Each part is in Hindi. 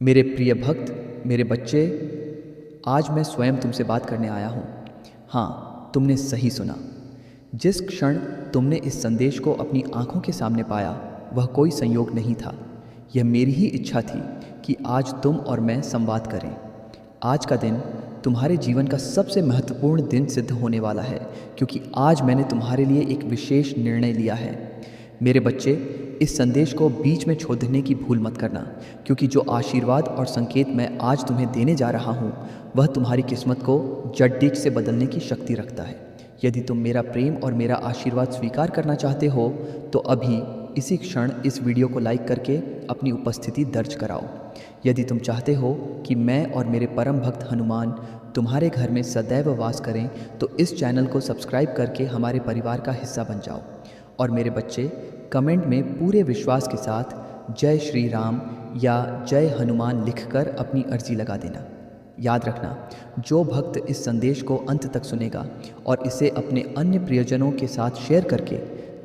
मेरे प्रिय भक्त, मेरे बच्चे, आज मैं स्वयं तुमसे बात करने आया हूँ। हाँ, तुमने सही सुना। जिस क्षण तुमने इस संदेश को अपनी आंखों के सामने पाया, वह कोई संयोग नहीं था। यह मेरी ही इच्छा थी कि आज तुम और मैं संवाद करें। आज का दिन तुम्हारे जीवन का सबसे महत्वपूर्ण दिन सिद्ध होने वाला है, क्योंकि आज मैंने तुम्हारे लिए एक विशेष निर्णय लिया है। मेरे बच्चे, इस संदेश को बीच में छोड़ देने की भूल मत करना, क्योंकि जो आशीर्वाद और संकेत मैं आज तुम्हें देने जा रहा हूँ, वह तुम्हारी किस्मत को जड़ से बदलने की शक्ति रखता है। यदि तुम मेरा प्रेम और मेरा आशीर्वाद स्वीकार करना चाहते हो, तो अभी इसी क्षण इस वीडियो को लाइक करके अपनी उपस्थिति दर्ज कराओ। यदि तुम चाहते हो कि मैं और मेरे परम भक्त हनुमान तुम्हारे घर में सदैव वास करें, तो इस चैनल को सब्सक्राइब करके हमारे परिवार का हिस्सा बन जाओ। और मेरे बच्चे, कमेंट में पूरे विश्वास के साथ जय श्री राम या जय हनुमान लिखकर अपनी अर्जी लगा देना। याद रखना, जो भक्त इस संदेश को अंत तक सुनेगा और इसे अपने अन्य प्रियजनों के साथ शेयर करके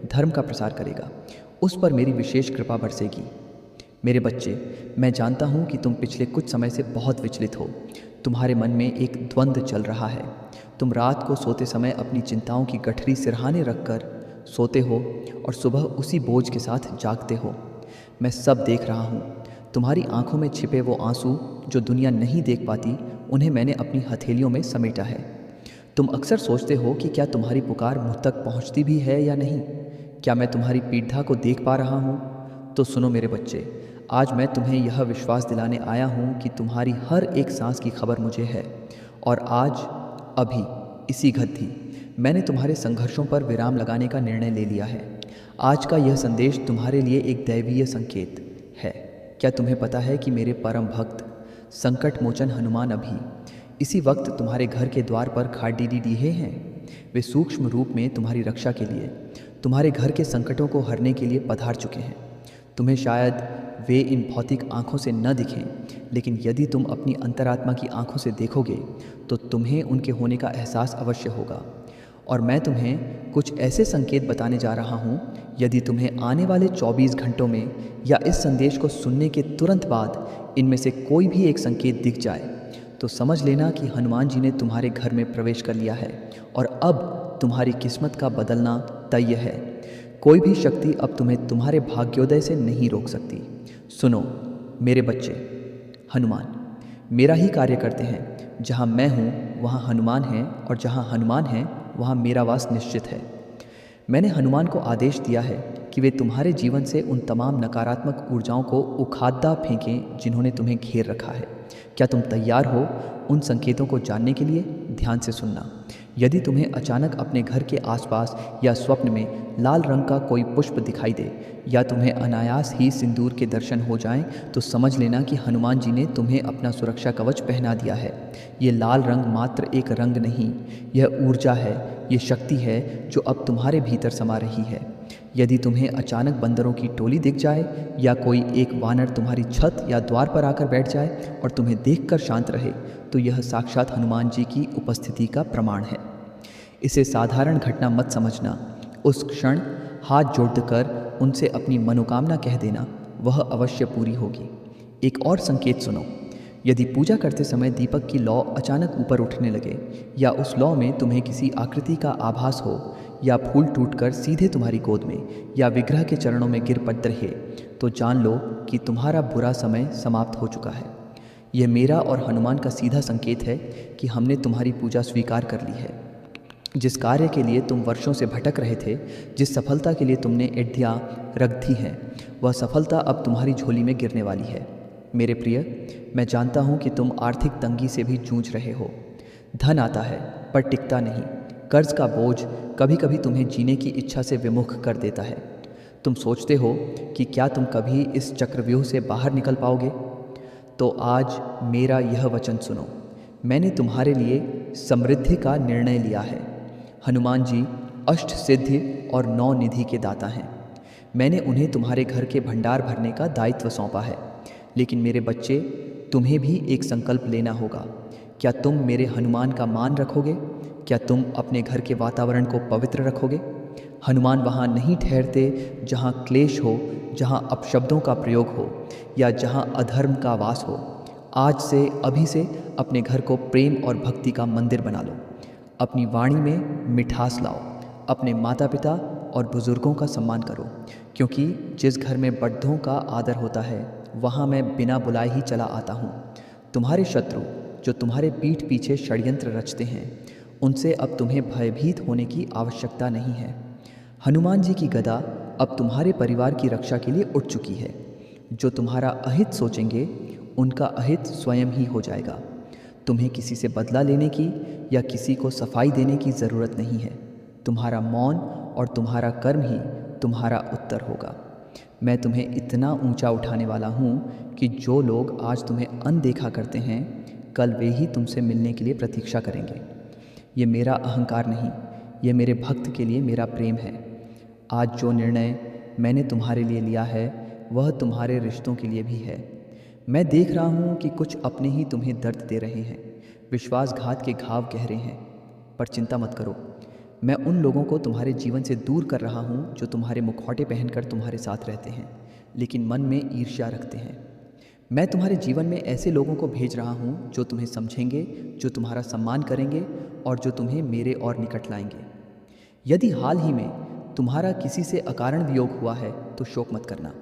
धर्म का प्रसार करेगा, उस पर मेरी विशेष कृपा बरसेगी। मेरे बच्चे, मैं जानता हूँ कि तुम पिछले कुछ समय से बहुत विचलित हो। तुम्हारे मन में एक द्वंद्व चल रहा है। तुम रात को सोते समय अपनी चिंताओं की गठरी सिरहाने रखकर सोते हो और सुबह उसी बोझ के साथ जागते हो। मैं सब देख रहा हूँ। तुम्हारी आंखों में छिपे वो आंसू जो दुनिया नहीं देख पाती, उन्हें मैंने अपनी हथेलियों में समेटा है। तुम अक्सर सोचते हो कि क्या तुम्हारी पुकार मुझ तक पहुँचती भी है या नहीं। क्या मैं तुम्हारी पीड़ा को देख पा रहा हूँ? तो सुनो मेरे बच्चे, आज मैं तुम्हें यह विश्वास दिलाने आया हूँ कि तुम्हारी हर एक सांस की खबर मुझे है। और आज, अभी, इसी घड़ी मैंने तुम्हारे संघर्षों पर विराम लगाने का निर्णय ले लिया है। आज का यह संदेश तुम्हारे लिए एक दैवीय संकेत है। क्या तुम्हें पता है कि मेरे परम भक्त संकट मोचन हनुमान अभी इसी वक्त तुम्हारे घर के द्वार पर खड़े दिए हैं। वे सूक्ष्म रूप में तुम्हारी रक्षा के लिए, तुम्हारे घर के संकटों को हरने के लिए पधार चुके हैं। तुम्हें शायद वे इन भौतिक आँखों से न दिखें, लेकिन यदि तुम अपनी अंतरात्मा की आँखों से देखोगे, तो तुम्हें उनके होने का एहसास अवश्य होगा। और मैं तुम्हें कुछ ऐसे संकेत बताने जा रहा हूँ। यदि तुम्हें आने वाले 24 घंटों में या इस संदेश को सुनने के तुरंत बाद इनमें से कोई भी एक संकेत दिख जाए, तो समझ लेना कि हनुमान जी ने तुम्हारे घर में प्रवेश कर लिया है और अब तुम्हारी किस्मत का बदलना तय है। कोई भी शक्ति अब तुम्हें तुम्हारे भाग्योदय से नहीं रोक सकती। सुनो मेरे बच्चे, हनुमान मेरा ही कार्य करते हैं। जहाँ मैं हूँ वहाँ हनुमान हैं, और जहाँ हनुमान हैं वहाँ मेरा वास निश्चित है। मैंने हनुमान को आदेश दिया है कि वे तुम्हारे जीवन से उन तमाम नकारात्मक ऊर्जाओं को उखाड़ा फेंकें जिन्होंने तुम्हें घेर रखा है। क्या तुम तैयार हो उन संकेतों को जानने के लिए? ध्यान से सुनना। यदि तुम्हें अचानक अपने घर के आसपास या स्वप्न में लाल रंग का कोई पुष्प दिखाई दे, या तुम्हें अनायास ही सिंदूर के दर्शन हो जाएं, तो समझ लेना कि हनुमान जी ने तुम्हें अपना सुरक्षा कवच पहना दिया है। ये लाल रंग मात्र एक रंग नहीं, यह ऊर्जा है, ये शक्ति है जो अब तुम्हारे भीतर समा रही है। यदि तुम्हें अचानक बंदरों की टोली दिख जाए, या कोई एक वानर तुम्हारी छत या द्वार पर आकर बैठ जाए और तुम्हें देखकर शांत रहे, तो यह साक्षात हनुमान जी की उपस्थिति का प्रमाण है। इसे साधारण घटना मत समझना। उस क्षण हाथ जोड़कर उनसे अपनी मनोकामना कह देना, वह अवश्य पूरी होगी। एक और संकेत सुनो। यदि पूजा करते समय दीपक की लौ अचानक ऊपर उठने लगे, या उस लौ में तुम्हें किसी आकृति का आभास हो, या फूल टूटकर सीधे तुम्हारी गोद में या विग्रह के चरणों में गिर पड़ रहे, तो जान लो कि तुम्हारा बुरा समय समाप्त हो चुका है। यह मेरा और हनुमान का सीधा संकेत है कि हमने तुम्हारी पूजा स्वीकार कर ली है। जिस कार्य के लिए तुम वर्षों से भटक रहे थे, जिस सफलता के लिए तुमने एड्डियाँ रख दी हैं, वह सफलता अब तुम्हारी झोली में गिरने वाली है। मेरे प्रिय, मैं जानता हूँ कि तुम आर्थिक तंगी से भी जूझ रहे हो। धन आता है पर टिकता नहीं। कर्ज का बोझ कभी कभी तुम्हें जीने की इच्छा से विमुख कर देता है। तुम सोचते हो कि क्या तुम कभी इस चक्रव्यूह से बाहर निकल पाओगे? तो आज मेरा यह वचन सुनो। मैंने तुम्हारे लिए समृद्धि का निर्णय लिया है। हनुमान जी अष्ट सिद्धि और 9 निधि के दाता हैं। मैंने उन्हें तुम्हारे घर के भंडार भरने का दायित्व सौंपा है। लेकिन मेरे बच्चे, तुम्हें भी एक संकल्प लेना होगा। क्या तुम मेरे हनुमान का मान रखोगे? क्या तुम अपने घर के वातावरण को पवित्र रखोगे? हनुमान वहाँ नहीं ठहरते जहाँ क्लेश हो जहाँ अपशब्दों का प्रयोग हो या जहाँ अधर्म का वास हो, आज से अभी से अपने घर को प्रेम और भक्ति का मंदिर बना लो। अपनी वाणी में मिठास लाओ। अपने माता पिता और बुज़ुर्गों का सम्मान करो, क्योंकि जिस घर में बड़ों का आदर होता है वहाँ मैं बिना बुलाए ही चला आता हूँ। तुम्हारे शत्रु जो तुम्हारे पीठ पीछे षड्यंत्र रचते हैं, उनसे अब तुम्हें भयभीत होने की आवश्यकता नहीं है। हनुमान जी की गदा अब तुम्हारे परिवार की रक्षा के लिए उठ चुकी है। जो तुम्हारा अहित सोचेंगे, उनका अहित स्वयं ही हो जाएगा। तुम्हें किसी से बदला लेने की या किसी को सफाई देने की ज़रूरत नहीं है। तुम्हारा मौन और तुम्हारा कर्म ही तुम्हारा उत्तर होगा। मैं तुम्हें इतना ऊंचा उठाने वाला हूँ कि जो लोग आज तुम्हें अनदेखा करते हैं, कल वे ही तुमसे मिलने के लिए प्रतीक्षा करेंगे। ये मेरा अहंकार नहीं, ये मेरे भक्त के लिए मेरा प्रेम है। आज जो निर्णय मैंने तुम्हारे लिए लिया है, वह तुम्हारे रिश्तों के लिए भी है। मैं देख रहा हूँ कि कुछ अपने ही तुम्हें दर्द दे रहे हैं, विश्वासघात के घाव गहरे हैं, पर चिंता मत करो। मैं उन लोगों को तुम्हारे जीवन से दूर कर रहा हूँ जो तुम्हारे मुखौटे पहनकर तुम्हारे साथ रहते हैं, लेकिन मन में ईर्ष्या रखते हैं। मैं तुम्हारे जीवन में ऐसे लोगों को भेज रहा हूँ जो तुम्हें समझेंगे, जो तुम्हारा सम्मान करेंगे और जो तुम्हें मेरे और निकट लाएंगे। यदि हाल ही में तुम्हारा किसी से अकारण वियोग हुआ है तो शोक मत करना।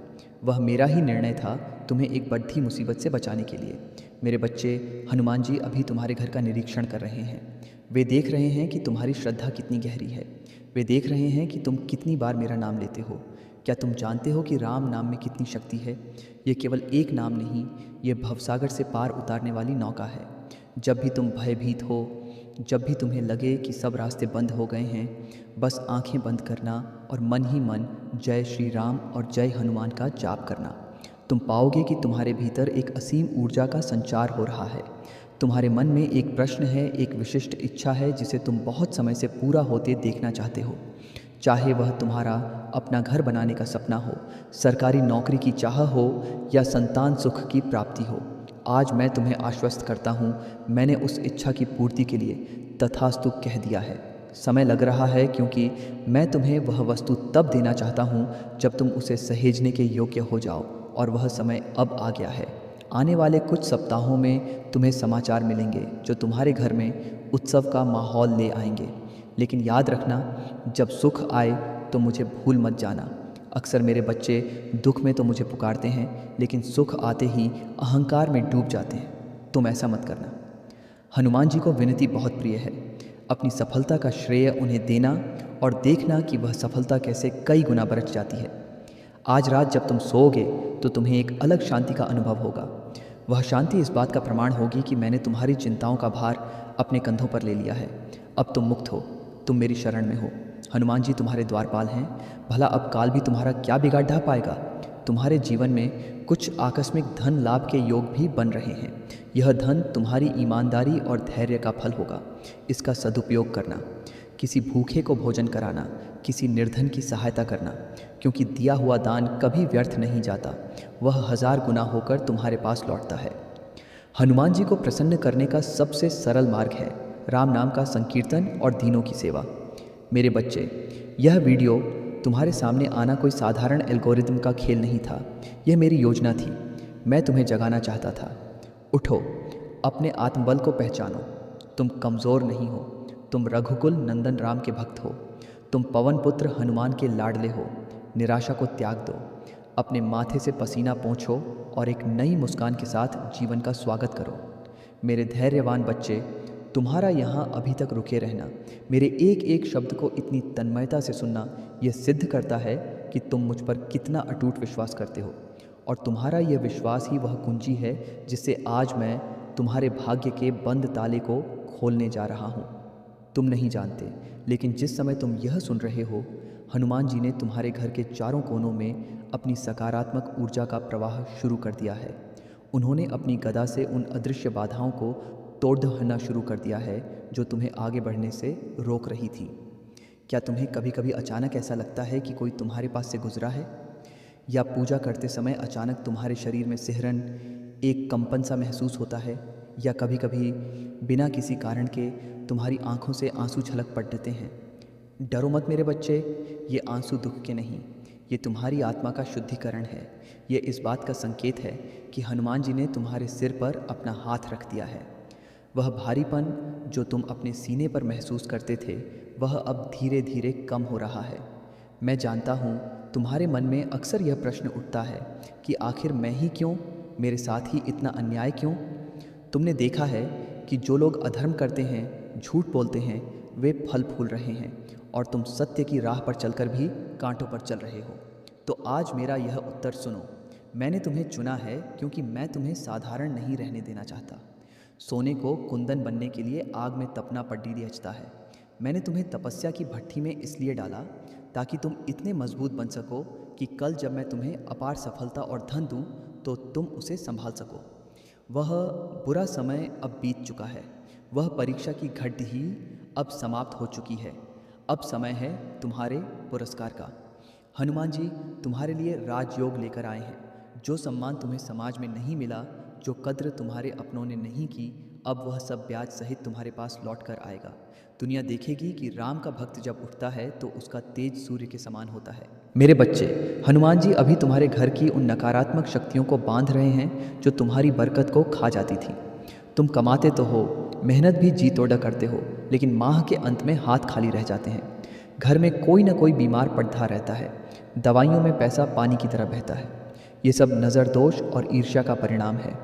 वह मेरा ही निर्णय था तुम्हें एक बड़ी मुसीबत से बचाने के लिए। मेरे बच्चे, हनुमान जी अभी तुम्हारे घर का निरीक्षण कर रहे हैं। वे देख रहे हैं कि तुम्हारी श्रद्धा कितनी गहरी है। वे देख रहे हैं कि तुम कितनी बार मेरा नाम लेते हो। क्या तुम जानते हो कि राम नाम में कितनी शक्ति है? ये केवल एक नाम नहीं, ये भवसागर से पार उतारने वाली नौका है। जब भी तुम भयभीत हो, जब भी तुम्हें लगे कि सब रास्ते बंद हो गए हैं, बस आंखें बंद करना और मन ही मन जय श्री राम और जय हनुमान का जाप करना। तुम पाओगे कि तुम्हारे भीतर एक असीम ऊर्जा का संचार हो रहा है। तुम्हारे मन में एक प्रश्न है, एक विशिष्ट इच्छा है जिसे तुम बहुत समय से पूरा होते देखना चाहते हो। चाहे वह तुम्हारा अपना घर बनाने का सपना हो, सरकारी नौकरी की चाह हो या संतान सुख की प्राप्ति हो, आज मैं तुम्हें आश्वस्त करता हूँ, मैंने उस इच्छा की पूर्ति के लिए तथास्तु कह दिया है। समय लग रहा है, क्योंकि मैं तुम्हें वह वस्तु तब देना चाहता हूँ जब तुम उसे सहेजने के योग्य हो जाओ, और वह समय अब आ गया है। आने वाले कुछ सप्ताहों में तुम्हें समाचार मिलेंगे जो तुम्हारे घर में उत्सव का माहौल ले आएंगे। लेकिन याद रखना, जब सुख आए तो मुझे भूल मत जाना। अक्सर मेरे बच्चे दुख में तो मुझे पुकारते हैं, लेकिन सुख आते ही अहंकार में डूब जाते हैं। तुम ऐसा मत करना। हनुमान जी को विनती बहुत प्रिय है। अपनी सफलता का श्रेय उन्हें देना और देखना कि वह सफलता कैसे कई गुना बढ़ जाती है। आज रात जब तुम सोओगे तो तुम्हें एक अलग शांति का अनुभव होगा। वह शांति इस बात का प्रमाण होगी कि मैंने तुम्हारी चिंताओं का भार अपने कंधों पर ले लिया है। अब तुम मुक्त हो, तुम मेरी शरण में हो। हनुमान जी तुम्हारे द्वारपाल हैं। भला अब काल भी तुम्हारा क्या बिगाड़ ढा पाएगा? तुम्हारे जीवन में कुछ आकस्मिक धन लाभ के योग भी बन रहे हैं। यह धन तुम्हारी ईमानदारी और धैर्य का फल होगा। इसका सदुपयोग करना। किसी भूखे को भोजन कराना, किसी निर्धन की सहायता करना, क्योंकि दिया हुआ दान कभी व्यर्थ नहीं जाता, वह 1000 गुना होकर तुम्हारे पास लौटता है। हनुमान जी को प्रसन्न करने का सबसे सरल मार्ग है राम नाम का संकीर्तन और दीनों की सेवा। मेरे बच्चे, यह वीडियो तुम्हारे सामने आना कोई साधारण एल्गोरिदम का खेल नहीं था। यह मेरी योजना थी। मैं तुम्हें जगाना चाहता था। उठो, अपने आत्मबल को पहचानो। तुम कमज़ोर नहीं हो। तुम रघुकुल नंदन राम के भक्त हो। तुम पवन पुत्र हनुमान के लाडले हो। निराशा को त्याग दो, अपने माथे से पसीना पोंछो और एक नई मुस्कान के साथ जीवन का स्वागत करो। मेरे धैर्यवान बच्चे, तुम्हारा यहाँ अभी तक रुके रहना, मेरे एक एक शब्द को इतनी तन्मयता से सुनना, यह सिद्ध करता है कि तुम मुझ पर कितना अटूट विश्वास करते हो। और तुम्हारा यह विश्वास ही वह कुंजी है जिससे आज मैं तुम्हारे भाग्य के बंद ताले को खोलने जा रहा हूँ। तुम नहीं जानते, लेकिन जिस समय तुम यह सुन रहे हो, हनुमान जी ने तुम्हारे घर के चारों कोनों में अपनी सकारात्मक ऊर्जा का प्रवाह शुरू कर दिया है। उन्होंने अपनी गदा से उन अदृश्य बाधाओं को तोड़ धरना शुरू कर दिया है जो तुम्हें आगे बढ़ने से रोक रही थी। क्या तुम्हें कभी कभी अचानक ऐसा लगता है कि कोई तुम्हारे पास से गुजरा है? या पूजा करते समय अचानक तुम्हारे शरीर में सिहरन, एक कंपन सा महसूस होता है? या कभी कभी बिना किसी कारण के तुम्हारी आंखों से आंसू छलक पड़ते हैं? डरो मत मेरे बच्चे, ये आंसू दुख के नहीं, ये तुम्हारी आत्मा का शुद्धिकरण है। ये इस बात का संकेत है कि हनुमान जी ने तुम्हारे सिर पर अपना हाथ रख दिया है। वह भारीपन जो तुम अपने सीने पर महसूस करते थे, वह अब धीरे धीरे कम हो रहा है। मैं जानता हूँ तुम्हारे मन में अक्सर यह प्रश्न उठता है कि आखिर मैं ही क्यों, मेरे साथ ही इतना अन्याय क्यों। तुमने देखा है कि जो लोग अधर्म करते हैं, झूठ बोलते हैं, वे फल फूल रहे हैं, और तुम सत्य की राह पर चलकर भी कांटों पर चल रहे हो। तो आज मेरा यह उत्तर सुनो। मैंने तुम्हें चुना है क्योंकि मैं तुम्हें साधारण नहीं रहने देना चाहता। सोने को कुंदन बनने के लिए आग में तपना पड़ती अचता है। मैंने तुम्हें तपस्या की भट्ठी में इसलिए डाला ताकि तुम इतने मजबूत बन सको कि कल जब मैं तुम्हें अपार सफलता और धन दूं तो तुम उसे संभाल सको। वह बुरा समय अब बीत चुका है। वह परीक्षा की घड़ी ही अब समाप्त हो चुकी है। अब समय है तुम्हारे पुरस्कार का। हनुमान जी तुम्हारे लिए राजयोग लेकर आए हैं। जो सम्मान तुम्हें समाज में नहीं मिला, जो कद्र तुम्हारे अपनों ने नहीं की, अब वह सब ब्याज सहित तुम्हारे पास लौट कर आएगा। दुनिया देखेगी कि राम का भक्त जब उठता है तो उसका तेज सूर्य के समान होता है। मेरे बच्चे, हनुमान जी अभी तुम्हारे घर की उन नकारात्मक शक्तियों को बांध रहे हैं जो तुम्हारी बरकत को खा जाती थी। तुम कमाते तो हो, मेहनत भी जी तोड़ा करते हो, लेकिन माह के अंत में हाथ खाली रह जाते हैं। घर में कोई ना कोई बीमार पड़ता रहता है। दवाइयों में पैसा पानी की तरह बहता है। ये सब नज़र दोष और ईर्ष्या का परिणाम है।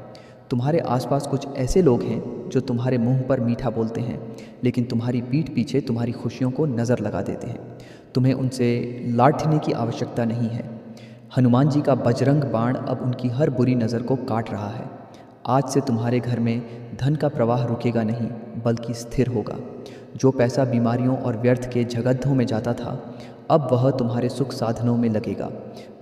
तुम्हारे आसपास कुछ ऐसे लोग हैं जो तुम्हारे मुंह पर मीठा बोलते हैं, लेकिन तुम्हारी पीठ पीछे तुम्हारी खुशियों को नज़र लगा देते हैं। तुम्हें उनसे लाठने की आवश्यकता नहीं है। हनुमान जी का बजरंग बाण अब उनकी हर बुरी नज़र को काट रहा है। आज से तुम्हारे घर में धन का प्रवाह रुकेगा नहीं, बल्कि स्थिर होगा। जो पैसा बीमारियों और व्यर्थ के झगद्धों में जाता था, अब वह तुम्हारे सुख साधनों में लगेगा।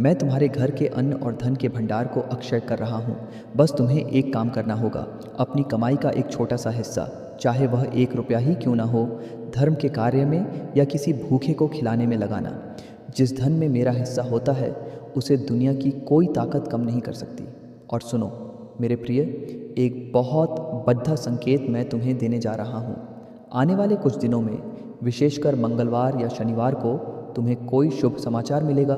मैं तुम्हारे घर के अन्न और धन के भंडार को अक्षय कर रहा हूँ। बस तुम्हें एक काम करना होगा, अपनी कमाई का एक छोटा सा हिस्सा, चाहे वह 1 रुपया ही क्यों ना हो, धर्म के कार्य में या किसी भूखे को खिलाने में लगाना। जिस धन में मेरा हिस्सा होता है, उसे दुनिया की कोई ताकत कम नहीं कर सकती। और सुनो मेरे प्रिय, एक बहुत बड़ा संकेत मैं तुम्हें देने जा रहा हूँ। आने वाले कुछ दिनों में, विशेषकर मंगलवार या शनिवार को, तुम्हें कोई शुभ समाचार मिलेगा।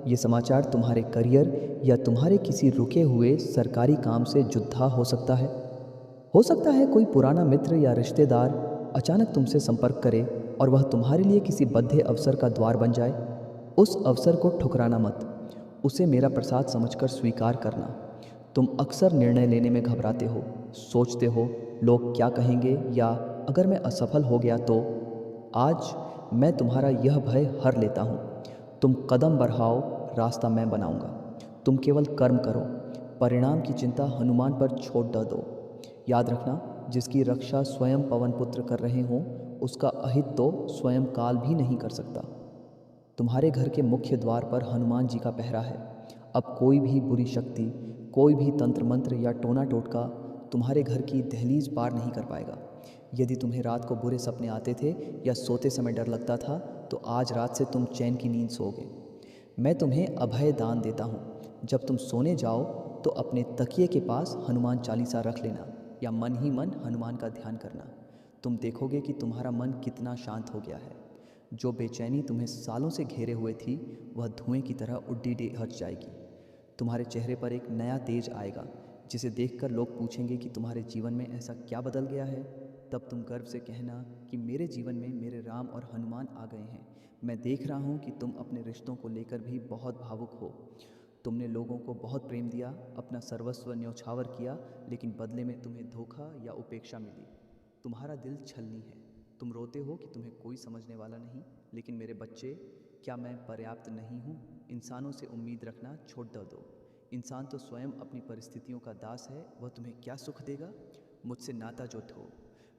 ये समाचार तुम्हारे करियर या तुम्हारे किसी रुके हुए सरकारी काम से जुड़ा हो सकता है। हो सकता है कोई पुराना मित्र या रिश्तेदार अचानक तुमसे संपर्क करे और वह तुम्हारे लिए किसी बद्धे अवसर का द्वार बन जाए। उस अवसर को ठुकराना मत, उसे मेरा प्रसाद समझकर स्वीकार करना। तुम अक्सर निर्णय लेने में घबराते हो, सोचते हो लोग क्या कहेंगे या अगर मैं असफल हो गया तो। आज मैं तुम्हारा यह भय हर लेता हूँ। तुम कदम बढ़ाओ, रास्ता मैं बनाऊंगा। तुम केवल कर्म करो, परिणाम की चिंता हनुमान पर छोड़ दो। याद रखना, जिसकी रक्षा स्वयं पवन पुत्र कर रहे हों, उसका अहित तो स्वयं काल भी नहीं कर सकता। तुम्हारे घर के मुख्य द्वार पर हनुमान जी का पहरा है। अब कोई भी बुरी शक्ति, कोई भी तंत्र मंत्र या टोना टोटका तुम्हारे घर की दहलीज पार नहीं कर पाएगा। यदि तुम्हें रात को बुरे सपने आते थे या सोते समय डर लगता था, तो आज रात से तुम चैन की नींद सोओगे। मैं तुम्हें अभय दान देता हूँ। जब तुम सोने जाओ तो अपने तकिए के पास हनुमान चालीसा रख लेना या मन ही मन हनुमान का ध्यान करना। तुम देखोगे कि तुम्हारा मन कितना शांत हो गया है। जो बेचैनी तुम्हें सालों से घेरे हुए थी, वह धुएं की तरह उड्डी हट जाएगी। तुम्हारे चेहरे पर एक नया तेज आएगा, जिसे देखकर लोग पूछेंगे कि तुम्हारे जीवन में ऐसा क्या बदल गया है। तब तुम गर्व से कहना कि मेरे जीवन में मेरे राम और हनुमान आ गए हैं। मैं देख रहा हूँ कि तुम अपने रिश्तों को लेकर भी बहुत भावुक हो। तुमने लोगों को बहुत प्रेम दिया, अपना सर्वस्व न्यौछावर किया, लेकिन बदले में तुम्हें धोखा या उपेक्षा मिली। तुम्हारा दिल छलनी है। तुम रोते हो कि तुम्हें कोई समझने वाला नहीं, लेकिन मेरे बच्चे, क्या मैं पर्याप्त नहीं हूँ? इंसानों से उम्मीद रखना छोड़ दो। इंसान तो स्वयं अपनी परिस्थितियों का दास है। वह तुम्हें क्या सुख देगा? मुझसे नाता जोड़ो।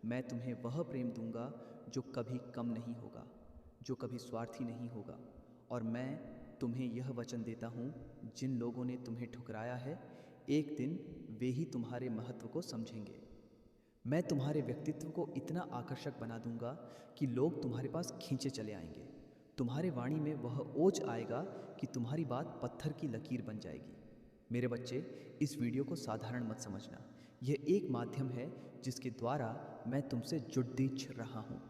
मैं तुम्हें वह प्रेम दूंगा जो कभी कम नहीं होगा, जो कभी स्वार्थी नहीं होगा। और मैं तुम्हें यह वचन देता हूँ, जिन लोगों ने तुम्हें ठुकराया है, एक दिन वे ही तुम्हारे महत्व को समझेंगे। मैं तुम्हारे व्यक्तित्व को इतना आकर्षक बना दूंगा कि लोग तुम्हारे पास खींचे चले आएंगे। तुम्हारे वाणी में वह ओज आएगा कि तुम्हारी बात पत्थर की लकीर बन जाएगी। मेरे बच्चे, इस वीडियो को साधारण मत समझना। यह एक माध्यम है जिसके द्वारा मैं तुमसे जुड़ रहा हूँ।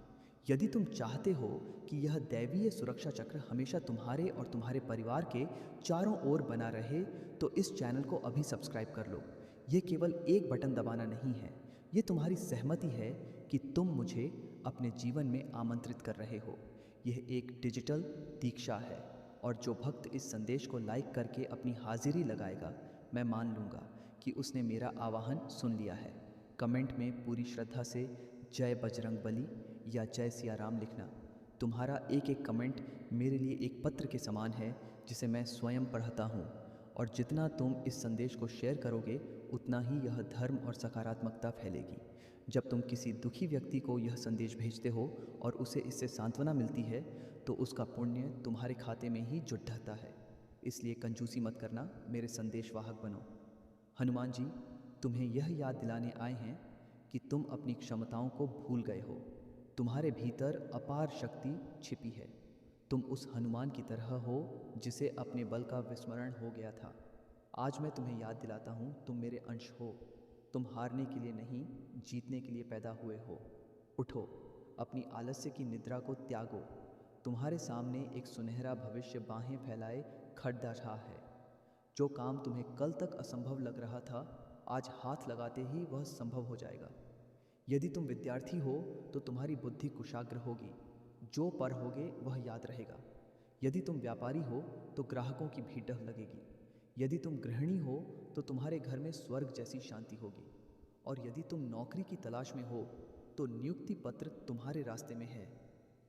यदि तुम चाहते हो कि यह दैवीय सुरक्षा चक्र हमेशा तुम्हारे और तुम्हारे परिवार के चारों ओर बना रहे, तो इस चैनल को अभी सब्सक्राइब कर लो। ये केवल एक बटन दबाना नहीं है, ये तुम्हारी सहमति है कि तुम मुझे अपने जीवन में आमंत्रित कर रहे हो। यह एक डिजिटल दीक्षा है, और जो भक्त इस संदेश को लाइक करके अपनी हाजिरी लगाएगा, मैं मान लूँगा कि उसने मेरा आह्वान सुन लिया है। कमेंट में पूरी श्रद्धा से जय बजरंगबली या जय सिया राम लिखना। तुम्हारा एक एक कमेंट मेरे लिए एक पत्र के समान है जिसे मैं स्वयं पढ़ता हूँ, और जितना तुम इस संदेश को शेयर करोगे उतना ही यह धर्म और सकारात्मकता फैलेगी। जब तुम किसी दुखी व्यक्ति को यह संदेश भेजते हो और उसे इससे सांत्वना मिलती है, तो उसका पुण्य तुम्हारे खाते में ही जुट जाता है। इसलिए कंजूसी मत करना, मेरे संदेशवाहक बनो। हनुमान जी तुम्हें यह याद दिलाने आए हैं कि तुम अपनी क्षमताओं को भूल गए हो। तुम्हारे भीतर अपार शक्ति छिपी है। तुम उस हनुमान की तरह हो जिसे अपने बल का विस्मरण हो गया था। आज मैं तुम्हें याद दिलाता हूँ, तुम मेरे अंश हो। तुम हारने के लिए नहीं, जीतने के लिए पैदा हुए हो। उठो, अपनी आलस्य की निद्रा को त्यागो। तुम्हारे सामने एक सुनहरा भविष्य बाहें फैलाए खड़ा रहा है। जो काम तुम्हें कल तक असंभव लग रहा था, आज हाथ लगाते ही वह संभव हो जाएगा। यदि तुम विद्यार्थी हो तो तुम्हारी बुद्धि कुशाग्र होगी। जो पढ़ोगे वह याद रहेगा। यदि तुम व्यापारी हो तो ग्राहकों की भीड़ लगेगी। यदि तुम गृहिणी हो तो तुम्हारे घर में स्वर्ग जैसी शांति होगी। और यदि तुम नौकरी की तलाश में हो तो नियुक्ति पत्र तुम्हारे रास्ते में है।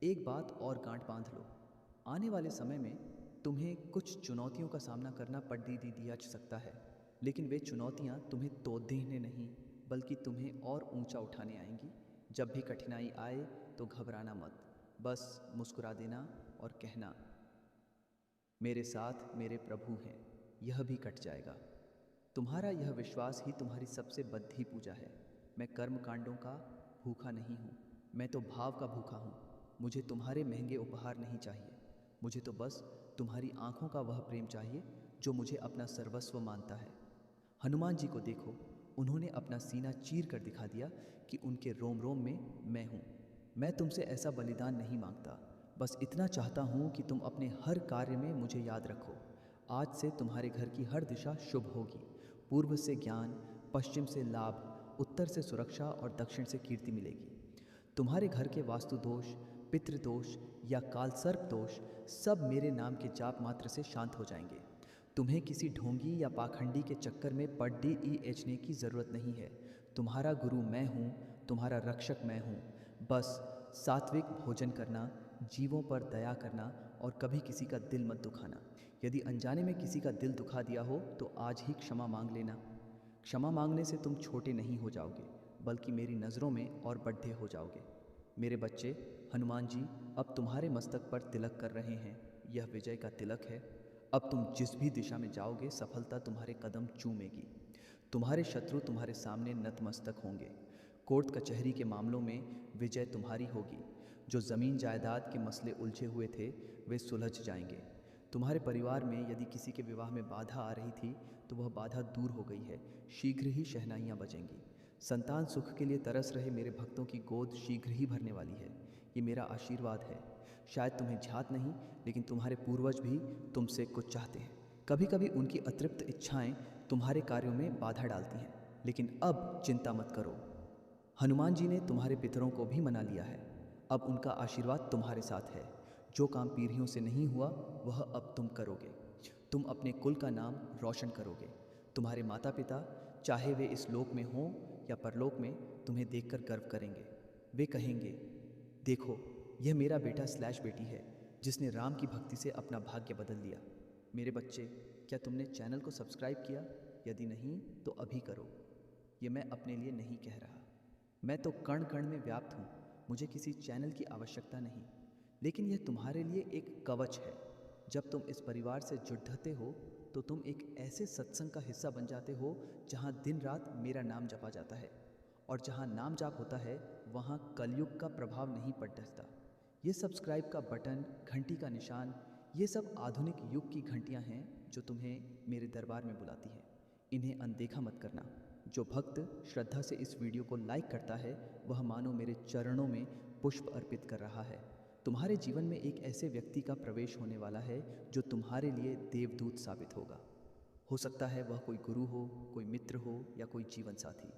एक बात और गांठ बांध लो, आने वाले समय में तुम्हें कुछ चुनौतियों का सामना करना पड़ दिया जा सकता है, लेकिन वे चुनौतियां तुम्हें तोड़ देने नहीं, बल्कि तुम्हें और ऊंचा उठाने आएंगी। जब भी कठिनाई आए तो घबराना मत, बस मुस्कुरा देना और कहना, मेरे साथ मेरे प्रभु हैं, यह भी कट जाएगा। तुम्हारा यह विश्वास ही तुम्हारी सबसे बड़ी पूजा है। मैं कर्म कांडों का भूखा नहीं हूँ, मैं तो भाव का भूखा हूँ। मुझे तुम्हारे महंगे उपहार नहीं चाहिए, मुझे तो बस तुम्हारी आंखों का वह प्रेम चाहिए जो मुझे अपना सर्वस्व मानता है। हनुमान जी को देखो, उन्होंने अपना सीना चीर कर दिखा दिया कि उनके रोम रोम में मैं हूँ। मैं तुमसे ऐसा बलिदान नहीं मांगता, बस इतना चाहता हूँ कि तुम अपने हर कार्य में मुझे याद रखो। आज से तुम्हारे घर की हर दिशा शुभ होगी। पूर्व से ज्ञान, पश्चिम से लाभ, उत्तर से सुरक्षा और दक्षिण से कीर्ति मिलेगी। तुम्हारे घर के वास्तु दोष, पितृदोष या कालसर्प दोष सब मेरे नाम के जाप मात्र से शांत हो जाएंगे। तुम्हें किसी ढोंगी या पाखंडी के चक्कर में पड़ने की ज़रूरत नहीं है। तुम्हारा गुरु मैं हूँ, तुम्हारा रक्षक मैं हूँ। बस सात्विक भोजन करना, जीवों पर दया करना और कभी किसी का दिल मत दुखाना। यदि अनजाने में किसी का दिल दुखा दिया हो तो आज ही क्षमा मांग लेना। क्षमा मांगने से तुम छोटे नहीं हो जाओगे, बल्कि मेरी नज़रों में और बड़े हो जाओगे। मेरे बच्चे, हनुमान जी अब तुम्हारे मस्तक पर तिलक कर रहे हैं। यह विजय का तिलक है। अब तुम जिस भी दिशा में जाओगे, सफलता तुम्हारे कदम चूमेगी। तुम्हारे शत्रु तुम्हारे सामने नतमस्तक होंगे। कोर्ट कचहरी के मामलों में विजय तुम्हारी होगी। जो ज़मीन जायदाद के मसले उलझे हुए थे, वे सुलझ जाएंगे। तुम्हारे परिवार में यदि किसी के विवाह में बाधा आ रही थी तो वह बाधा दूर हो गई है। शीघ्र ही शहनाइयाँ बजेंगी। संतान सुख के लिए तरस रहे मेरे भक्तों की गोद शीघ्र ही भरने वाली है। ये मेरा आशीर्वाद है। शायद तुम्हें ध्यात नहीं, लेकिन तुम्हारे पूर्वज भी तुमसे कुछ चाहते हैं। कभी कभी उनकी अतृप्त इच्छाएं तुम्हारे कार्यों में बाधा डालती हैं, लेकिन अब चिंता मत करो। हनुमान जी ने तुम्हारे पितरों को भी मना लिया है। अब उनका आशीर्वाद तुम्हारे साथ है। जो काम पीढ़ियों से नहीं हुआ वह अब तुम करोगे। तुम अपने कुल का नाम रोशन करोगे। तुम्हारे माता पिता, चाहे वे इस लोक में हों या परलोक में, तुम्हें देखकर गर्व करेंगे। वे कहेंगे, देखो, यह मेरा बेटा स्लैश बेटी है जिसने राम की भक्ति से अपना भाग्य बदल दिया। मेरे बच्चे, क्या तुमने चैनल को सब्सक्राइब किया? यदि नहीं तो अभी करो। ये मैं अपने लिए नहीं कह रहा, मैं तो कण कण में व्याप्त हूँ। मुझे किसी चैनल की आवश्यकता नहीं, लेकिन यह तुम्हारे लिए एक कवच है। जब तुम इस परिवार से जुड़ते हो तो तुम एक ऐसे सत्संग का हिस्सा बन जाते हो जहाँ दिन रात मेरा नाम जपा जाता है, और जहाँ नाम जाप होता है वहाँ कलयुग का प्रभाव नहीं पड़ता। ये सब्सक्राइब का बटन, घंटी का निशान, ये सब आधुनिक युग की घंटियाँ हैं जो तुम्हें मेरे दरबार में बुलाती हैं। इन्हें अनदेखा मत करना। जो भक्त श्रद्धा से इस वीडियो को लाइक करता है वह मानो मेरे चरणों में पुष्प अर्पित कर रहा है। तुम्हारे जीवन में एक ऐसे व्यक्ति का प्रवेश होने वाला है जो तुम्हारे लिए देवदूत साबित होगा। हो सकता है वह कोई गुरु हो, कोई मित्र हो या कोई जीवन साथी।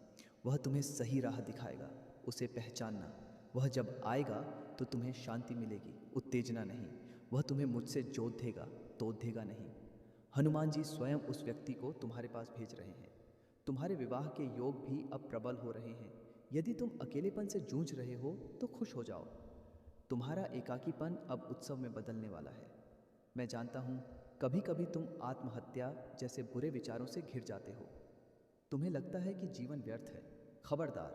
वह तुम्हें सही राह दिखाएगा। उसे पहचानना। वह जब आएगा तो तुम्हें शांति मिलेगी, उत्तेजना नहीं। वह तुम्हें मुझसे जोत देगा, तोड़ देगा नहीं। हनुमान जी स्वयं उस व्यक्ति को तुम्हारे पास भेज रहे हैं। तुम्हारे विवाह के योग भी अब प्रबल हो रहे हैं। यदि तुम अकेलेपन से जूझ रहे हो तो खुश हो जाओ। तुम्हारा एकाकीपन अब उत्सव में बदलने वाला है। मैं जानता हूँ कभी कभी तुम आत्महत्या जैसे बुरे विचारों से घिर जाते हो। तुम्हें लगता है कि जीवन व्यर्थ है। खबरदार,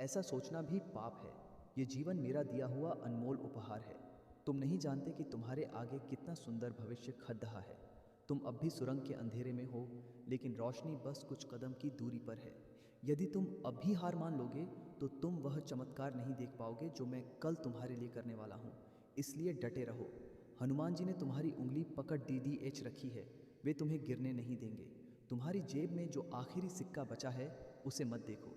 ऐसा सोचना भी पाप है। ये जीवन मेरा दिया हुआ अनमोल उपहार है। तुम नहीं जानते कि तुम्हारे आगे कितना सुंदर भविष्य खड़ रहा है। तुम अब भी सुरंग के अंधेरे में हो, लेकिन रोशनी बस कुछ कदम की दूरी पर है। यदि तुम अभी हार मान लोगे तो तुम वह चमत्कार नहीं देख पाओगे जो मैं कल तुम्हारे लिए करने वाला हूँ। इसलिए डटे रहो। हनुमान जी ने तुम्हारी उंगली पकड़ DDH रखी है। वे तुम्हें गिरने नहीं देंगे। तुम्हारी जेब में जो आखिरी सिक्का बचा है उसे मत देखो।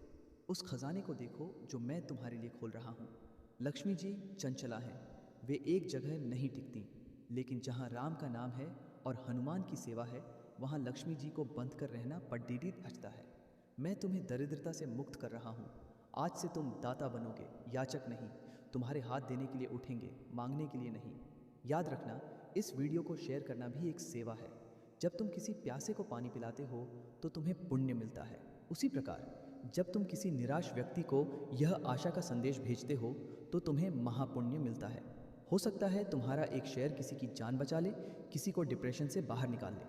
उस खजाने को देखो जो मैं तुम्हारे लिए खोल रहा हूँ। लक्ष्मी जी चंचला हैं। वे एक जगह नहीं टिकती, लेकिन जहाँ राम का नाम है और हनुमान की सेवा है वहाँ लक्ष्मी जी को बंद कर रहना पड्डीडी हटता है। मैं तुम्हें दरिद्रता से मुक्त कर रहा हूँ। आज से तुम दाता बनोगे, याचक नहीं। तुम्हारे हाथ देने के लिए उठेंगे, मांगने के लिए नहीं। याद रखना, इस वीडियो को शेयर करना भी एक सेवा है। जब तुम किसी प्यासे को पानी पिलाते हो तो तुम्हें पुण्य मिलता है। उसी प्रकार जब तुम किसी निराश व्यक्ति को यह आशा का संदेश भेजते हो तो तुम्हें महापुण्य मिलता है। हो सकता है तुम्हारा एक शेयर किसी की जान बचा ले, किसी को डिप्रेशन से बाहर निकाल ले।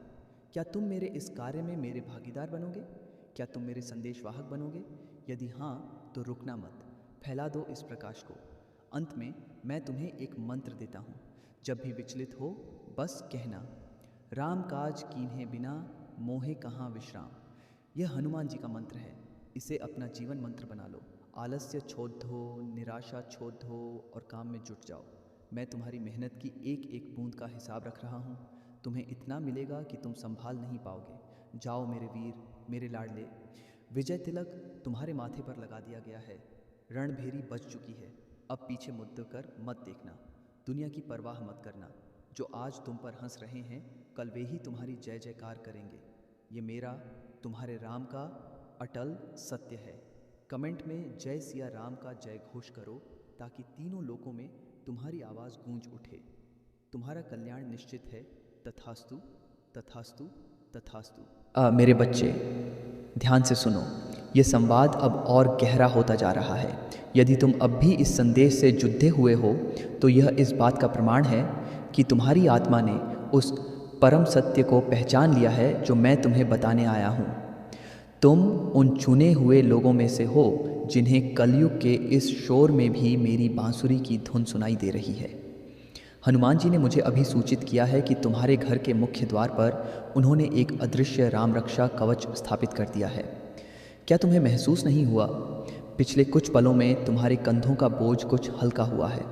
क्या तुम मेरे इस कार्य में मेरे भागीदार बनोगे? क्या तुम मेरे संदेशवाहक बनोगे? यदि हाँ तो रुकना मत, फैला दो इस प्रकाश को। अंत में मैं तुम्हें एक मंत्र देता हूँ। जब भी विचलित हो बस कहना, राम काज कीन्हे बिना मोहे कहाँ विश्राम। यह हनुमान जी का मंत्र है। इसे अपना जीवन मंत्र बना लो। आलस्य छोड़ दो, निराशा छोड़ दो और काम में जुट जाओ। मैं तुम्हारी मेहनत की एक एक बूंद का हिसाब रख रहा हूँ। तुम्हें इतना मिलेगा कि तुम संभाल नहीं पाओगे। जाओ मेरे वीर, मेरे लाडले। विजय तिलक तुम्हारे माथे पर लगा दिया गया है। रणभेरी बज चुकी है। अब पीछे मुड़ कर मत देखना। दुनिया की परवाह मत करना। जो आज तुम पर हंस रहे हैं कल वे ही तुम्हारी जय जयकार करेंगे। ये मेरा, तुम्हारे राम का अटल सत्य है। कमेंट में जय सिया राम का जय घोष करो ताकि तीनों लोकों में तुम्हारी आवाज़ गूंज उठे। तुम्हारा कल्याण निश्चित है। तथास्तु, तथास्तु, तथास्तु। मेरे बच्चे ध्यान से सुनो। ये संवाद अब और गहरा होता जा रहा है। यदि तुम अब भी इस संदेश से जुड़े हुए हो तो यह इस बात का प्रमाण है कि तुम्हारी आत्मा ने उस परम सत्य को पहचान लिया है जो मैं तुम्हें बताने आया हूँ। तुम उन चुने हुए लोगों में से हो जिन्हें कलयुग के इस शोर में भी मेरी बांसुरी की धुन सुनाई दे रही है। हनुमान जी ने मुझे अभी सूचित किया है कि तुम्हारे घर के मुख्य द्वार पर उन्होंने एक अदृश्य राम रक्षा कवच स्थापित कर दिया है। क्या तुम्हें महसूस नहीं हुआ? पिछले कुछ पलों में तुम्हारे कंधों का बोझ कुछ हल्का हुआ है।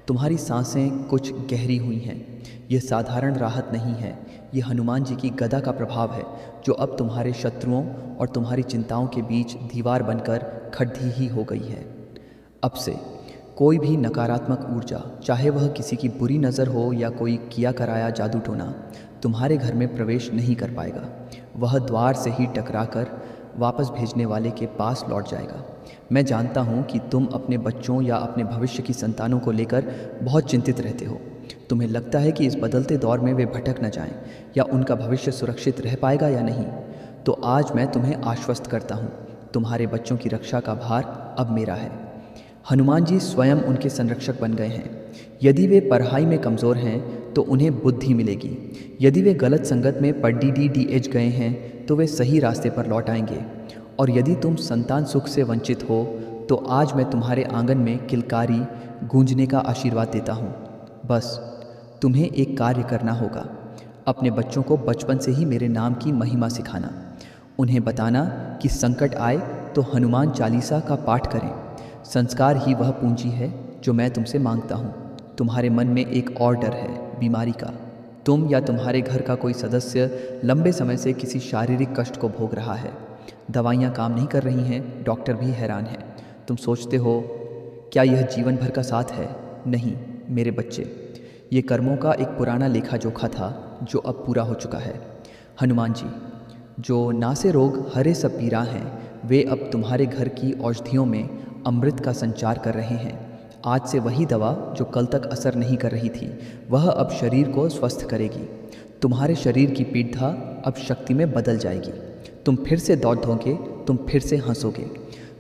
तुम्हारी सांसें कुछ गहरी हुई हैं। यह साधारण राहत नहीं है। यह हनुमान जी की गदा का प्रभाव है जो अब तुम्हारे शत्रुओं और तुम्हारी चिंताओं के बीच दीवार बनकर खड़ी ही हो गई है। अब से कोई भी नकारात्मक ऊर्जा, चाहे वह किसी की बुरी नज़र हो या कोई किया कराया जादू टोना, तुम्हारे घर में प्रवेश नहीं कर पाएगा। वह द्वार से ही टकराकर वापस भेजने वाले के पास लौट जाएगा। मैं जानता हूँ कि तुम अपने बच्चों या अपने भविष्य की संतानों को लेकर बहुत चिंतित रहते हो। तुम्हें लगता है कि इस बदलते दौर में वे भटक न जाएं या उनका भविष्य सुरक्षित रह पाएगा या नहीं। तो आज मैं तुम्हें आश्वस्त करता हूँ, तुम्हारे बच्चों की रक्षा का भार अब मेरा है। हनुमान जी स्वयं उनके संरक्षक बन गए हैं। यदि वे पढ़ाई में कमज़ोर हैं तो उन्हें बुद्धि मिलेगी। यदि वे गलत संगत में पड्डीडी गए हैं तो वे सही रास्ते पर लौट आएंगे। और यदि तुम संतान सुख से वंचित हो तो आज मैं तुम्हारे आंगन में किलकारी गूंजने का आशीर्वाद देता हूँ। बस तुम्हें एक कार्य करना होगा। अपने बच्चों को बचपन से ही मेरे नाम की महिमा सिखाना। उन्हें बताना कि संकट आए तो हनुमान चालीसा का पाठ करें। संस्कार ही वह पूंजी है जो मैं तुमसे मांगता हूँ। तुम्हारे मन में एक और डर है, बीमारी का। तुम या तुम्हारे घर का कोई सदस्य लंबे समय से किसी शारीरिक कष्ट को भोग रहा है। दवाइयाँ काम नहीं कर रही हैं, डॉक्टर भी हैरान हैं। तुम सोचते हो क्या यह जीवन भर का साथ है? नहीं मेरे बच्चे, ये कर्मों का एक पुराना लेखा जोखा था जो अब पूरा हो चुका है। हनुमान जी, जो नासे रोग हरे सब पीरा हैं, वे अब तुम्हारे घर की औषधियों में अमृत का संचार कर रहे हैं। आज से वही दवा जो कल तक असर नहीं कर रही थी, वह अब शरीर को स्वस्थ करेगी। तुम्हारे शरीर की पीड़ा अब शक्ति में बदल जाएगी। तुम फिर से दौड़ोगे, तुम फिर से हंसोगे।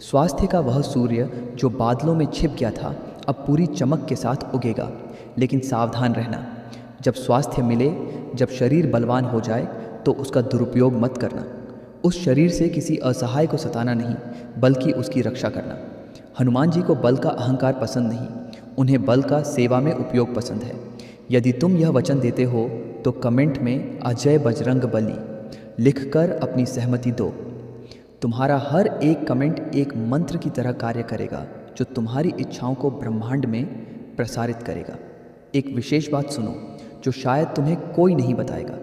स्वास्थ्य का वह सूर्य जो बादलों में छिप गया था, अब पूरी चमक के साथ उगेगा। लेकिन सावधान रहना, जब स्वास्थ्य मिले, जब शरीर बलवान हो जाए, तो उसका दुरुपयोग मत करना। उस शरीर से किसी असहाय को सताना नहीं, बल्कि उसकी रक्षा करना। हनुमान जी को बल का अहंकार पसंद नहीं, उन्हें बल का सेवा में उपयोग पसंद है। यदि तुम यह वचन देते हो तो कमेंट में अजय बजरंग बली लिखकर अपनी सहमति दो। तुम्हारा हर एक कमेंट एक मंत्र की तरह कार्य करेगा जो तुम्हारी इच्छाओं को ब्रह्मांड में प्रसारित करेगा। एक विशेष बात सुनो जो शायद तुम्हें कोई नहीं बताएगा।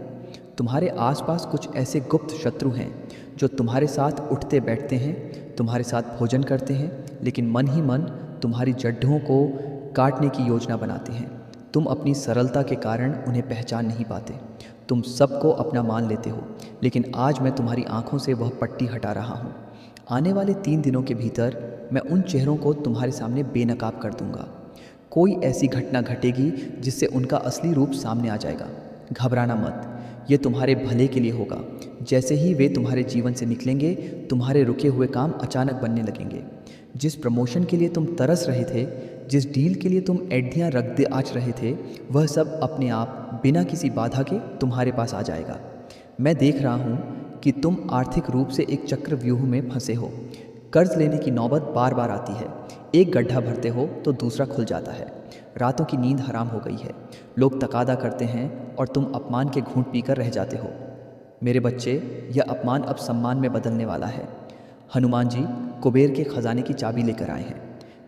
तुम्हारे आसपास कुछ ऐसे गुप्त शत्रु हैं जो तुम्हारे साथ उठते बैठते हैं, तुम्हारे साथ भोजन करते हैं, लेकिन मन ही मन तुम्हारी जड्ढों को काटने की योजना बनाते हैं। तुम अपनी सरलता के कारण उन्हें पहचान नहीं पाते। तुम सबको अपना मान लेते हो, लेकिन आज मैं तुम्हारी आंखों से वह पट्टी हटा रहा हूँ। आने वाले 3 दिनों के भीतर मैं उन चेहरों को तुम्हारे सामने बेनकाब कर दूंगा। कोई ऐसी घटना घटेगी जिससे उनका असली रूप सामने आ जाएगा। घबराना मत, ये तुम्हारे भले के लिए होगा। जैसे ही वे तुम्हारे जीवन से निकलेंगे, तुम्हारे रुके हुए काम अचानक बनने लगेंगे। जिस प्रमोशन के लिए तुम तरस रहे थे, जिस डील के लिए तुम एड्डियाँ रख दे आच रहे थे, वह सब अपने आप बिना किसी बाधा के तुम्हारे पास आ जाएगा। मैं देख रहा हूँ कि तुम आर्थिक रूप से एक चक्रव्यूह में फंसे हो। कर्ज लेने की नौबत बार बार आती है। एक गड्ढा भरते हो तो दूसरा खुल जाता है। रातों की नींद हराम हो गई है। लोग तकादा करते हैं और तुम अपमान के घूंट पीकर रह जाते हो। मेरे बच्चे, यह अपमान अब सम्मान में बदलने वाला है। हनुमान जी कुबेर के खजाने की चाबी लेकर आए हैं।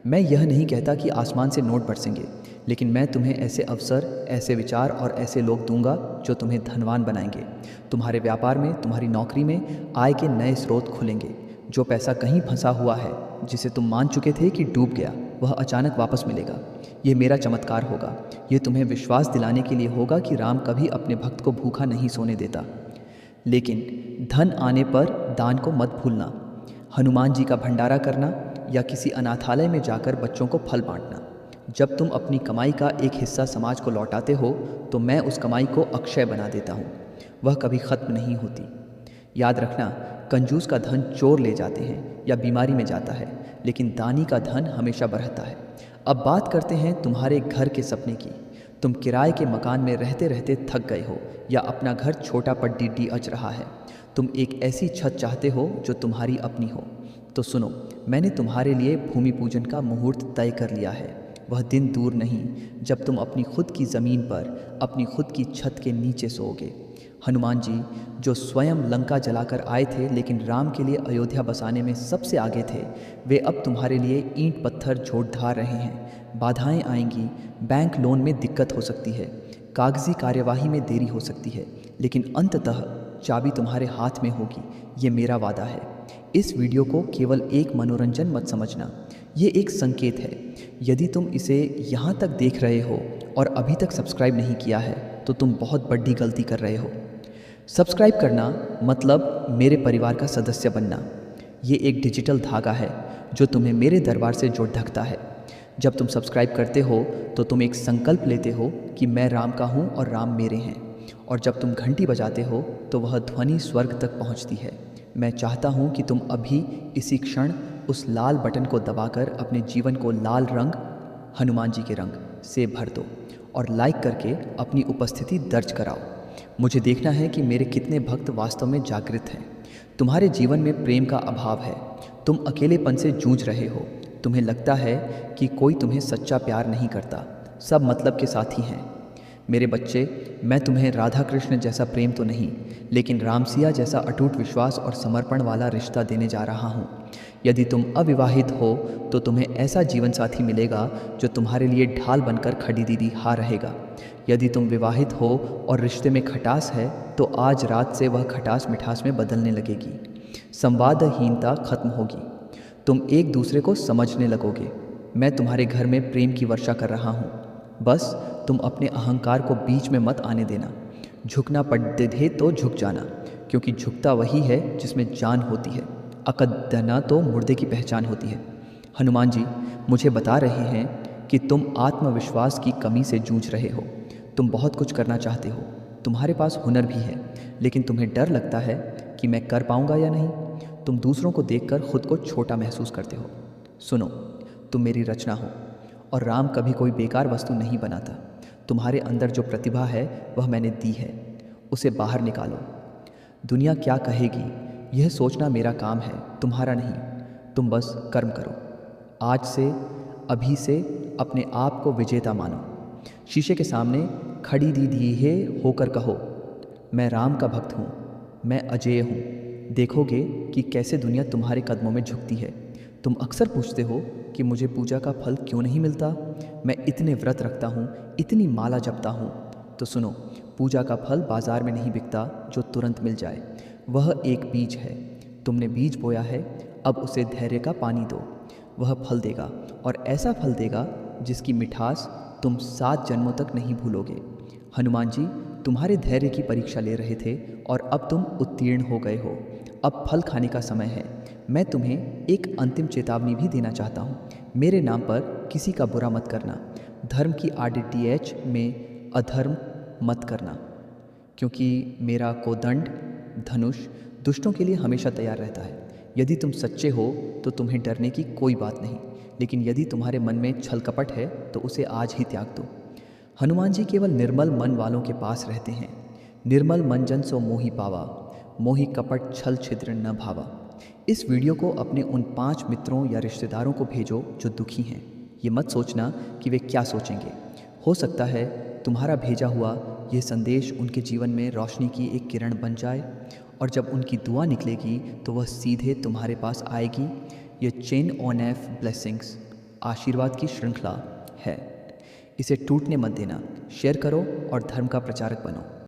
मैं यह नहीं कहता कि आसमान से नोट बरसेंगे, लेकिन मैं तुम्हें ऐसे अवसर, ऐसे विचार और ऐसे लोग दूंगा जो तुम्हें धनवान बनाएंगे। तुम्हारे व्यापार में, तुम्हारी नौकरी में आय के नए स्रोत खुलेंगे। जो पैसा कहीं फंसा हुआ है, जिसे तुम मान चुके थे कि डूब गया, वह अचानक वापस मिलेगा। ये मेरा चमत्कार होगा। ये तुम्हें विश्वास दिलाने के लिए होगा कि राम कभी अपने भक्त को भूखा नहीं सोने देता। लेकिन धन आने पर दान को मत भूलना। हनुमान जी का भंडारा करना या किसी अनाथालय में जाकर बच्चों को फल बांटना। जब तुम अपनी कमाई का एक हिस्सा समाज को लौटाते हो, तो मैं उस कमाई को अक्षय बना देता हूँ। वह कभी ख़त्म नहीं होती। याद रखना, कंजूस का धन चोर ले जाते हैं या बीमारी में जाता है, लेकिन दानी का धन हमेशा बढ़ता है। अब बात करते हैं तुम्हारे घर के सपने की। तुम किराए के मकान में रहते रहते थक गए हो या अपना घर छोटा पड्डी अच रहा है। तुम एक ऐसी छत चाहते हो जो तुम्हारी अपनी हो। तो सुनो, मैंने तुम्हारे लिए भूमि पूजन का मुहूर्त तय कर लिया है। वह दिन दूर नहीं जब तुम अपनी खुद की ज़मीन पर, अपनी खुद की छत के नीचे सोओगे। हनुमान जी जो स्वयं लंका जलाकर आए थे, लेकिन राम के लिए अयोध्या बसाने में सबसे आगे थे, वे अब तुम्हारे लिए ईंट पत्थर झोट ढा रहे हैं। बाधाएं आएंगी, बैंक लोन में दिक्कत हो सकती है, कागजी कार्यवाही में देरी हो सकती है, लेकिन अंततः चाबी तुम्हारे हाथ में होगी। ये मेरा वादा है। इस वीडियो को केवल एक मनोरंजन मत समझना, ये एक संकेत है। यदि तुम इसे यहाँ तक देख रहे हो और अभी तक सब्सक्राइब नहीं किया है, तो तुम बहुत बड़ी गलती कर रहे हो। सब्सक्राइब करना मतलब मेरे परिवार का सदस्य बनना। ये एक डिजिटल धागा है जो तुम्हें मेरे दरबार से जोड़ ढकता है। जब तुम सब्सक्राइब करते हो तो तुम एक संकल्प लेते हो कि मैं राम का हूँ और राम मेरे हैं। और जब तुम घंटी बजाते हो तो वह ध्वनि स्वर्ग तक पहुँचती है। मैं चाहता हूँ कि तुम अभी इसी क्षण उस लाल बटन को दबाकर अपने जीवन को लाल रंग, हनुमान जी के रंग से भर दो और लाइक करके अपनी उपस्थिति दर्ज कराओ। मुझे देखना है कि मेरे कितने भक्त वास्तव में जागृत हैं। तुम्हारे जीवन में प्रेम का अभाव है। तुम अकेलेपन से जूझ रहे हो। तुम्हें लगता है कि कोई तुम्हें सच्चा प्यार नहीं करता, सब मतलब के साथी हैं। मेरे बच्चे, मैं तुम्हें राधा कृष्ण जैसा प्रेम तो नहीं, लेकिन रामसिया जैसा अटूट विश्वास और समर्पण वाला रिश्ता देने जा रहा हूँ। यदि तुम अविवाहित हो तो तुम्हें ऐसा जीवन साथी मिलेगा जो तुम्हारे लिए ढाल बनकर खड़ी दीदी हार रहेगा। यदि तुम विवाहित हो और रिश्ते में खटास है, तो आज रात से वह खटास मिठास में बदलने लगेगी। संवादहीनता खत्म होगी। तुम एक दूसरे को समझने लगोगे। मैं तुम्हारे घर में प्रेम की वर्षा कर रहा हूँ। बस तुम अपने अहंकार को बीच में मत आने देना। झुकना पड़े तो झुक जाना, क्योंकि झुकता वही है जिसमें जान होती है। अकदना तो मुर्दे की पहचान होती है। हनुमान जी मुझे बता रहे हैं कि तुम आत्मविश्वास की कमी से जूझ रहे हो। तुम बहुत कुछ करना चाहते हो, तुम्हारे पास हुनर भी है, लेकिन तुम्हें डर लगता है कि मैं कर पाऊंगा या नहीं। तुम दूसरों को देखकर खुद को छोटा महसूस करते हो। सुनो, तुम मेरी रचना हो और राम कभी कोई बेकार वस्तु नहीं बनाता। तुम्हारे अंदर जो प्रतिभा है वह मैंने दी है, उसे बाहर निकालो। दुनिया क्या कहेगी यह सोचना मेरा काम है, तुम्हारा नहीं। तुम बस कर्म करो। आज से, अभी से अपने आप को विजेता मानो। शीशे के सामने खड़ी दी है होकर कहो, मैं राम का भक्त हूँ, मैं अजेय हूँ। देखोगे कि कैसे दुनिया तुम्हारे कदमों में झुकती है। तुम अक्सर पूछते हो कि मुझे पूजा का फल क्यों नहीं मिलता। मैं इतने व्रत रखता हूँ, इतनी माला जपता हूँ। तो सुनो, पूजा का फल बाजार में नहीं बिकता जो तुरंत मिल जाए। वह एक बीज है, तुमने बीज बोया है, अब उसे धैर्य का पानी दो। वह फल देगा, और ऐसा फल देगा जिसकी मिठास तुम 7 जन्मों तक नहीं भूलोगे। हनुमान जी तुम्हारे धैर्य की परीक्षा ले रहे थे और अब तुम उत्तीर्ण हो गए हो। अब फल खाने का समय है। मैं तुम्हें एक अंतिम चेतावनी भी देना चाहता हूँ। मेरे नाम पर किसी का बुरा मत करना। धर्म की RDTH में अधर्म मत करना, क्योंकि मेरा कोदंड धनुष दुष्टों के लिए हमेशा तैयार रहता है। यदि तुम सच्चे हो तो तुम्हें डरने की कोई बात नहीं, लेकिन यदि तुम्हारे मन में छल कपट है तो उसे आज ही त्याग दो। हनुमान जी केवल निर्मल मन वालों के पास रहते हैं। निर्मल मन जन सो मोहि पावा, मोहि कपट छल छिद्र न भावा। इस वीडियो को अपने उन 5 मित्रों या रिश्तेदारों को भेजो जो दुखी हैं। ये मत सोचना कि वे क्या सोचेंगे। हो सकता है तुम्हारा भेजा हुआ यह संदेश उनके जीवन में रोशनी की एक किरण बन जाए, और जब उनकी दुआ निकलेगी तो वह सीधे तुम्हारे पास आएगी। यह चेन ऑन एफ ब्लेसिंग्स आशीर्वाद की श्रृंखला है। इसे टूटने मत देना। शेयर करो और धर्म का प्रचारक बनो।